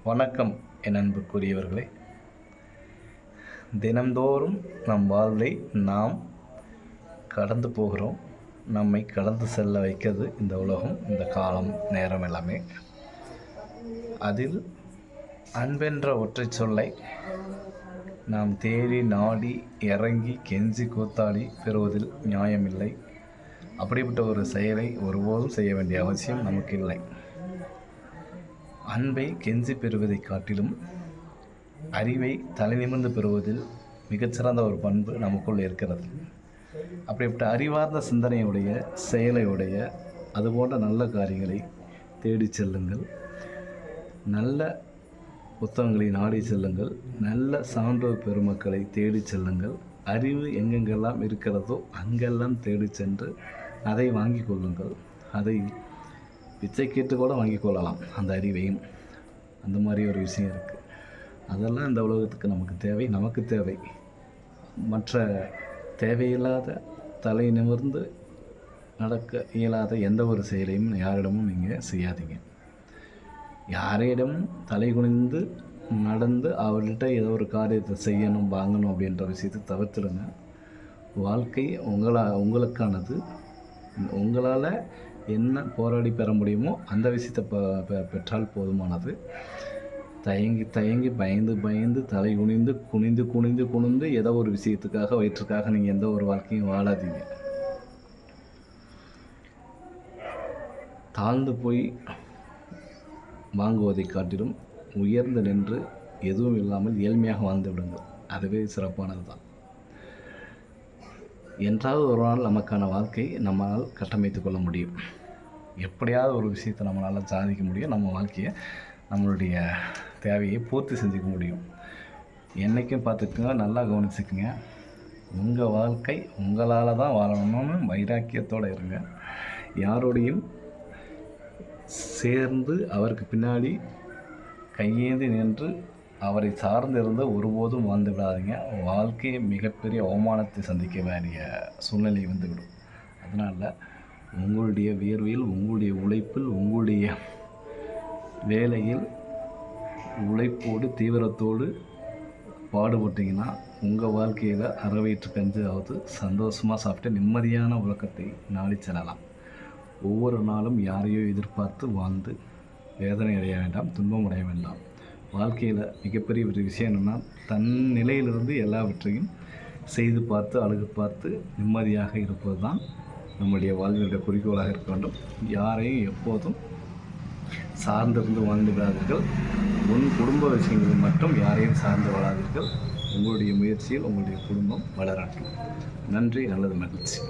வணக்கம் என் அன்புக்குரியவர்களே. தினந்தோறும் நம் வாழ்வை நாம் கடந்து போகிறோம். நம்மை கடந்து செல்ல வைக்கிறது இந்த உலகம், இந்த காலம், நேரம் எல்லாமே. அதில் அன்பென்ற ஒற்றை சொல்லை நாம் தேடி நாடி இறங்கி கெஞ்சி கூத்தாடி பெறுவதில் நியாயமில்லை. அப்படிப்பட்ட ஒரு செயலை ஒருபோதும் செய்ய வேண்டிய அவசியம் நமக்கு இல்லை. அன்பை கெஞ்சி பெறுவதை காட்டிலும் அறிவை தலைநிமிர்ந்து பெறுவதில் மிகச்சிறந்த ஒரு பண்பு நமக்குள் இருக்கிறது. அப்படிப்பட்ட அறிவார்ந்த சிந்தனையுடைய செயலையுடைய அதுபோன்ற நல்ல காரியங்களை தேடி செல்லுங்கள். நல்ல புத்தகங்களை நாடி செல்லுங்கள். நல்ல சான்றோர் பெருமக்களை தேடி செல்லுங்கள். அறிவு எங்கெங்கெல்லாம் இருக்கிறதோ அங்கெல்லாம் தேடி சென்று அதை வாங்கி கொள்ளுங்கள். அதை பிச்சை கேட்டு கூட வாங்கி கொள்ளலாம். அந்த அறிவையும் அந்த மாதிரி ஒரு விஷயம் இருக்குது. அதெல்லாம் இந்த உலகத்துக்கு நமக்கு தேவை. மற்ற தேவையில்லாத தலை நிமிர்ந்து நடக்க இயலாத எந்த ஒரு செயலையும் யாரிடமும் நீங்கள் செய்யாதீங்க. யாரிடமும் தலை குனிந்து நடந்து அவர்கிட்ட ஏதோ ஒரு காரியத்தை செய்யணும் வாங்கணும் அப்படின்ற விஷயத்தை தவிர்த்துடுங்க. வாழ்க்கை உங்களுக்கானது. உங்களால் என்ன போராடி பெற முடியுமோ அந்த விஷயத்தை பெற்றால் போதுமானது. தயங்கி பயந்து தலை குனிந்து ஏதோ ஒரு விஷயத்துக்காக வயிற்றுக்காக நீங்கள் எந்த ஒரு வாழ்க்கையும் வாழாதீங்க. தாழ்ந்து போய் வாங்குவதை காட்டிலும் உயர்ந்து நின்று எதுவும் இல்லாமல் ஏழ்மையாக வாழ்ந்து விடுங்கள். அதுவே சிறப்பானது தான். என்றாவது ஒரு நாள் நமக்கான வாழ்க்கை நம்மளால் கட்டமைத்து கொள்ள முடியும். எப்படியாவது ஒரு விஷயத்தை நம்மளால் சாதிக்க முடியும். நம்ம வாழ்க்கையை நம்மளுடைய தேவையை பூர்த்தி செஞ்சுக்க முடியும். என்றைக்கும் பார்த்துக்குங்க, நல்லா கவனிச்சுக்குங்க. உங்கள் வாழ்க்கை உங்களால் தான் வாழணும்னு வைராக்கியத்தோடு இருங்க. யாரோடையும் சேர்ந்து அவருக்கு பின்னாடி கையேந்தி நின்று அவரை சார்ந்திருந்த ஒருபோதும் வாழ்ந்து விடாதீங்க. வாழ்க்கையை மிகப்பெரிய அவமானத்தை சந்திக்க வேண்டிய சூழ்நிலை வந்துவிடும். அதனால் உங்களுடைய வியர்வையில், உங்களுடைய உழைப்பில், உங்களுடைய வேலையில் உழைப்போடு தீவிரத்தோடு பாடுபட்டிங்கன்னா உங்கள் வாழ்க்கையில் அறவயிற்று கஞ்சாவது சந்தோஷமாக சாப்பிட்டு நிம்மதியான உலகத்தை நாடி செல்லலாம். ஒவ்வொரு நாளும் யாரையோ எதிர்பார்த்து வாழ்ந்து வேதனை அடைய வேண்டாம், துன்பம் அடைய வேண்டாம். வாழ்க்கையில் மிகப்பெரிய ஒரு விஷயம் என்னென்னா, தன் நிலையிலிருந்து எல்லாவற்றையும் செய்து பார்த்து அழகு பார்த்து நிம்மதியாக இருப்பது தான் நம்முடைய வாழ்வினுடைய குறிக்கோளாக இருக்க வேண்டும். யாரையும் எப்போதும் சார்ந்திருந்து வாழ்ந்து விடாதீர்கள். உன் குடும்ப விஷயங்களில் மட்டும் யாரையும் சார்ந்து வாழாதீர்கள். உங்களுடைய முயற்சியில் உங்களுடைய குடும்பம் வளரட்டும். நன்றி. நல்லது, மகிழ்ச்சி.